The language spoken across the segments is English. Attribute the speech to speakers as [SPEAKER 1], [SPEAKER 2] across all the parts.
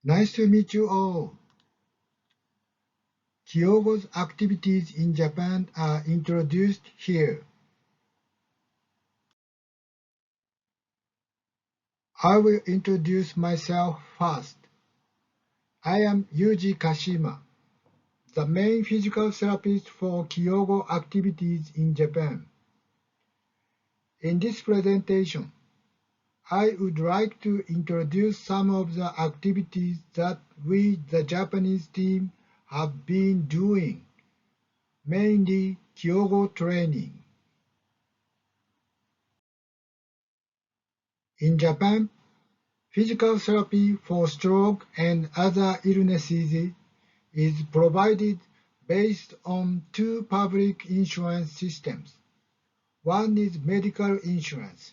[SPEAKER 1] Nice to meet you all. Keeogo's activities in Japan are introduced here. I will introduce myself first. I am Yuji Kashima, the main physical therapist for Keeogo activities in Japan. In this presentation, I would like to introduce some of the activities that we, the Japanese team, have been doing, mainly Keeogo training. In Japan, physical therapy for stroke and other illnesses is provided based on two public insurance systems. One is medical insurance,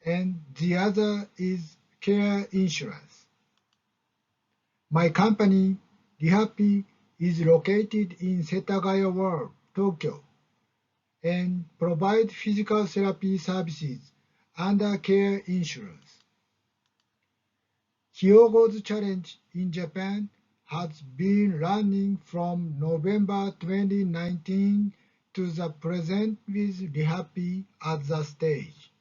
[SPEAKER 1] and the other is care insurance. My company, Rihappy, is located in Setagaya World, Tokyo, and provides physical therapy services under care insurance. Keeogo's challenge in Japan has been running from November 2019 to the present with Rihappy at the stage.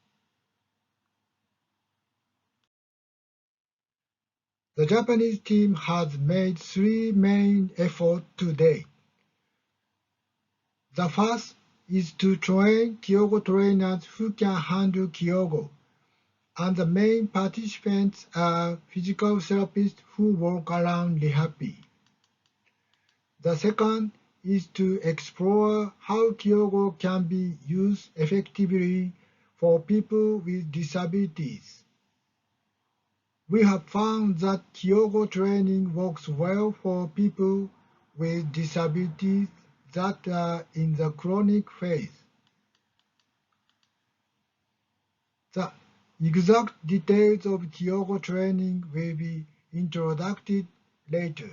[SPEAKER 1] The Japanese team has made three main efforts to date. The first is to train Keeogo trainers who can handle Keeogo, and the main participants are physical therapists who work around Rihappy. The second is to explore how Keeogo can be used effectively for people with disabilities. We have found that Keeogo training works well for people with disabilities that are in the chronic phase. The exact details of Keeogo training will be introduced later.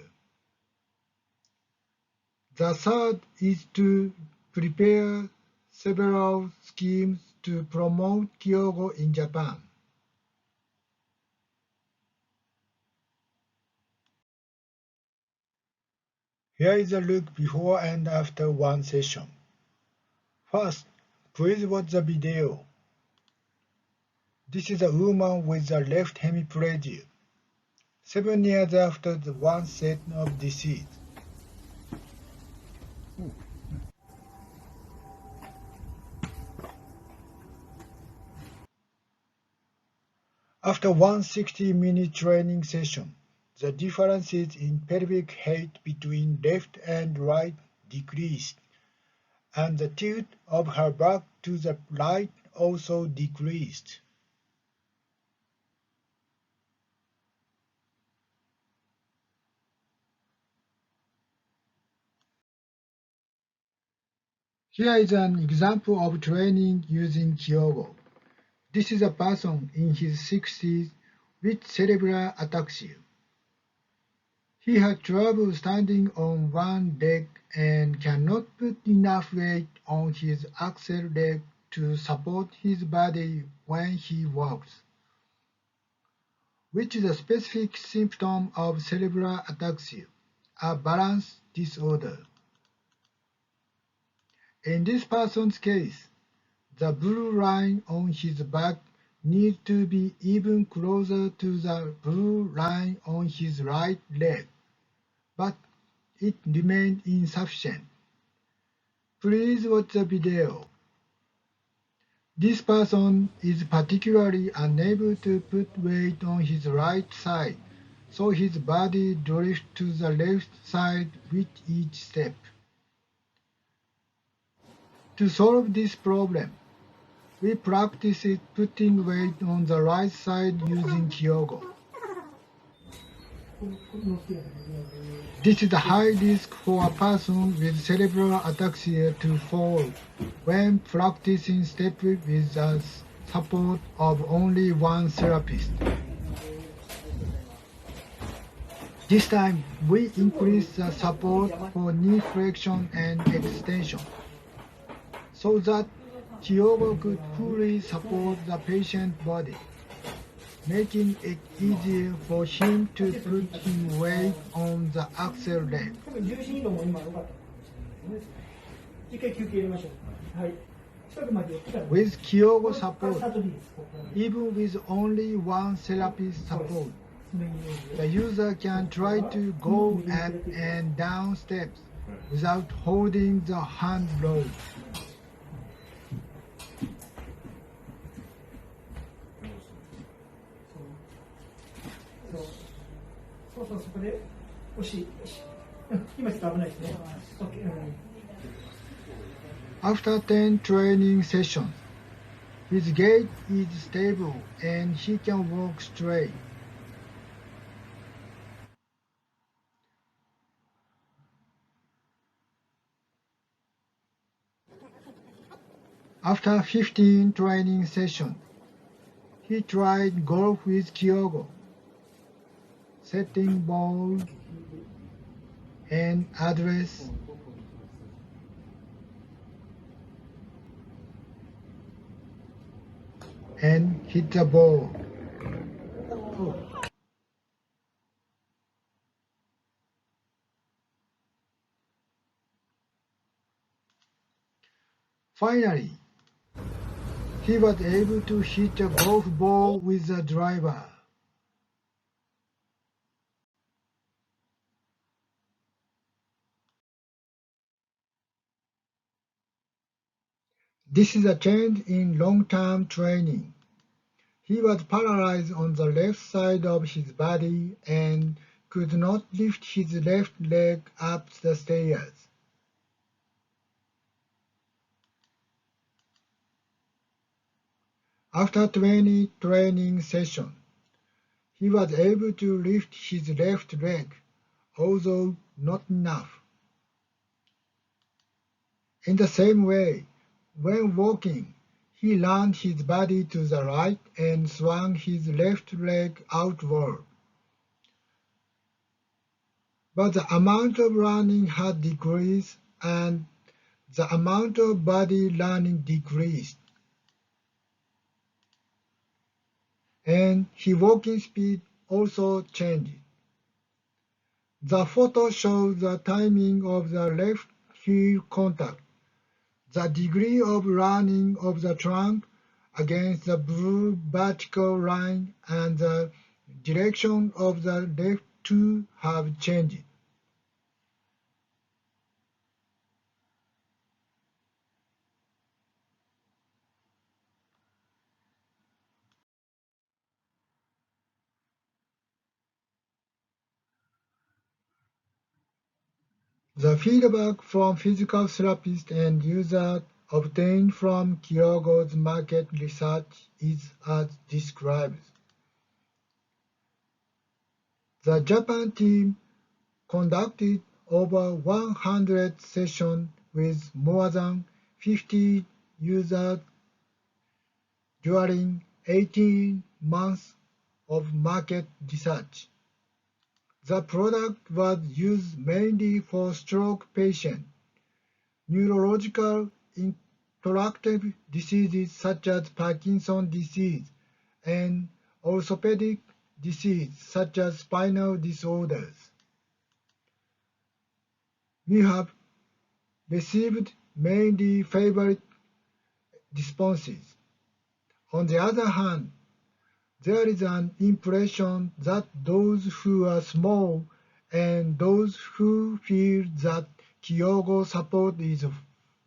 [SPEAKER 1] The third is to prepare several schemes to promote Keeogo in Japan. Here is a look before and after one session. First, please watch the video. This is a woman with the left hemiplegia, 7 years after the onset of disease. After one 60-minute training session, the differences in pelvic height between left and right decreased, and the tilt of her back to the right also decreased. Here is an example of training using Keeogo. This is a person in his 60s with cerebral ataxia. He had trouble standing on one leg and cannot put enough weight on his axle leg to support his body when he walks, which is a specific symptom of cerebral ataxia, a balance disorder. In this person's case, the blue line on his back needs to be even closer to the blue line on his right leg, but it remained insufficient. Please watch the video. This person is particularly unable to put weight on his right side, so his body drifts to the left side with each step. To solve this problem, we practiced putting weight on the right side using Keeogo. This is a high risk for a person with cerebral ataxia to fall when practicing steps with the support of only one therapist. This time, we increase the support for knee flexion and extension, so that Keeogo could fully support the patient's body. making it easier for him to put his weight on the accelerator. With Keeogo support, even with only one therapist support, the user can try to go up and down steps without holding the hand low. After 10 training sessions, his gait is stable and he can walk straight. After 15 training sessions, he tried golf with Keeogo, setting ball and address, and hit the ball. Finally, he was able to hit a golf ball with a driver. This is a change in long-term training. He was paralyzed on the left side of his body and could not lift his left leg up the stairs. After 20 training sessions, he was able to lift his left leg, although not enough. In the same way, when walking, he leaned his body to the right and swung his left leg outward. But the amount of running had decreased and the amount of body learning decreased. And his walking speed also changed. The photo shows the timing of the left heel contact, the degree of running of the trunk against the blue vertical line, and the direction of the left toe have changed. The feedback from physical therapists and users obtained from Keeogo's market research is as described. The Japan team conducted over 100 sessions with more than 50 users during 18 months of market research. The product was used mainly for stroke patients, neurological interactive diseases such as Parkinson's disease, and orthopedic disease such as spinal disorders. We have received mainly favorable responses. On the other hand, there is an impression that those who are small and those who feel that Keeogo support is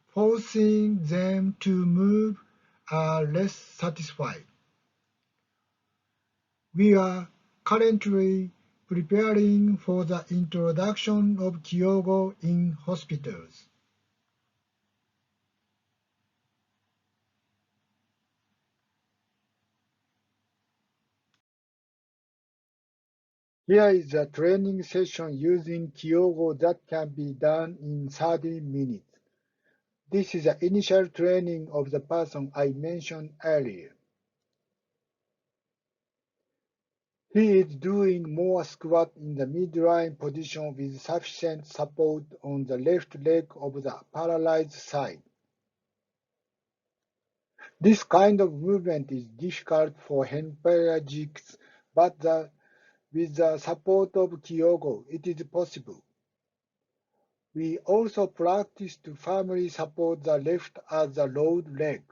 [SPEAKER 1] forcing them to move are less satisfied. We are currently preparing for the introduction of Keeogo in hospitals. Here is a training session using Keeogo that can be done in 30 minutes. This is the initial training of the person I mentioned earlier. He is doing more squat in the midline position with sufficient support on the left leg of the paralyzed side. This kind of movement is difficult for hemiplegics, but with the support of Keeogo, it is possible. We also practice to firmly support the left as the load leg.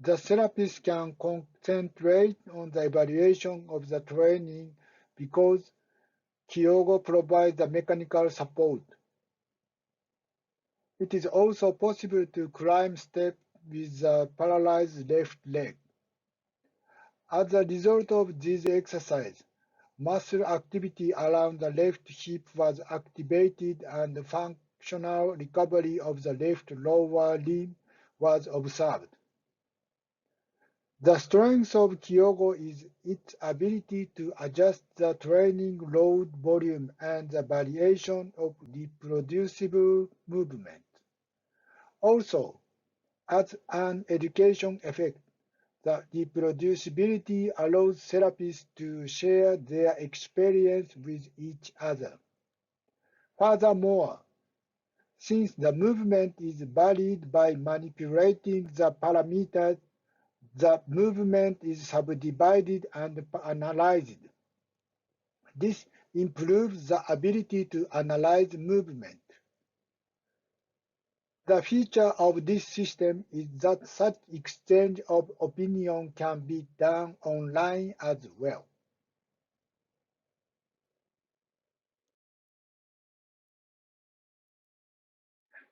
[SPEAKER 1] The therapist can concentrate on the evaluation of the training because Keeogo provides the mechanical support. It is also possible to climb steps with the paralyzed left leg. As a result of this exercise, muscle activity around the left hip was activated and functional recovery of the left lower limb was observed. The strength of Keeogo is its ability to adjust the training load volume and the variation of reproducible movement. Also, as an education effect, the reproducibility allows therapists to share their experience with each other. Furthermore, since the movement is varied by manipulating the parameters, the movement is subdivided and analyzed. This improves the ability to analyze movement. The feature of this system is that such exchange of opinion can be done online as well.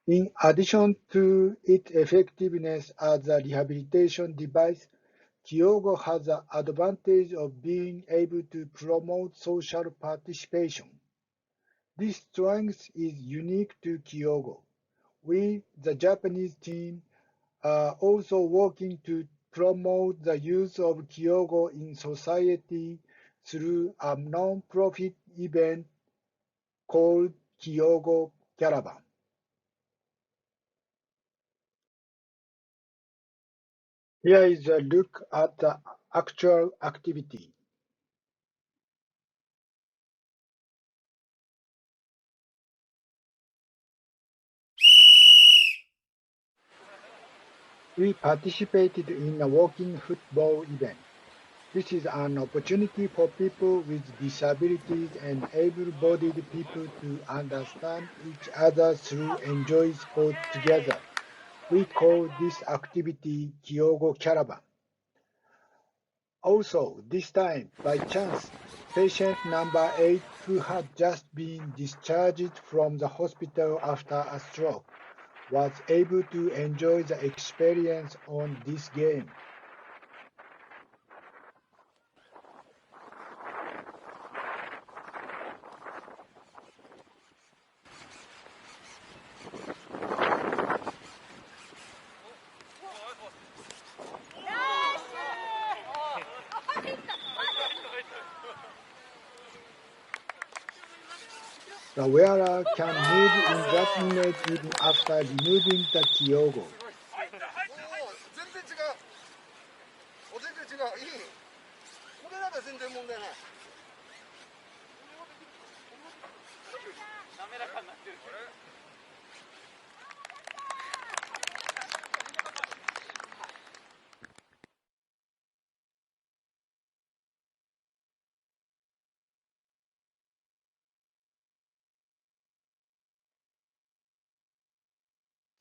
[SPEAKER 1] In addition to its effectiveness as a rehabilitation device, Keeogo has the advantage of being able to promote social participation. This strength is unique to Keeogo. We, the Japanese team, are also working to promote the use of Keeogo in society through a non-profit event called Keeogo Caravan. Here is a look at the actual activity. We participated in a walking football event. This is an opportunity for people with disabilities and able-bodied people to understand each other through enjoy sport together. We call this activity Keeogo Caravan. Also, this time, by chance, patient number 8, who had just been discharged from the hospital after a stroke, was able to enjoy the experience on this game. The wearer can move in that image even after removing the Keeogo.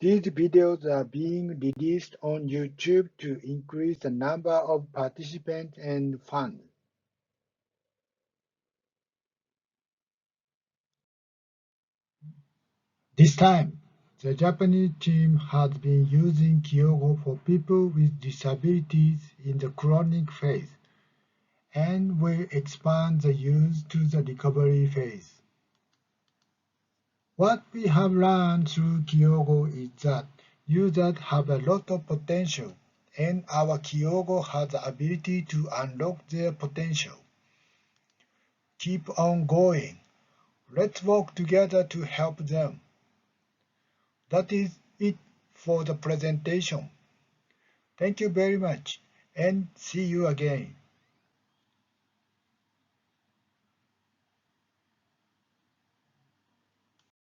[SPEAKER 1] These videos are being released on YouTube to increase the number of participants and fans. This time, the Japanese team has been using Keeogo for people with disabilities in the chronic phase and will expand the use to the recovery phase. What we have learned through Keeogo is that users have a lot of potential, and our Keeogo has the ability to unlock their potential. Keep on going. Let's work together to help them. That is it for the presentation. Thank you very much, and see you again.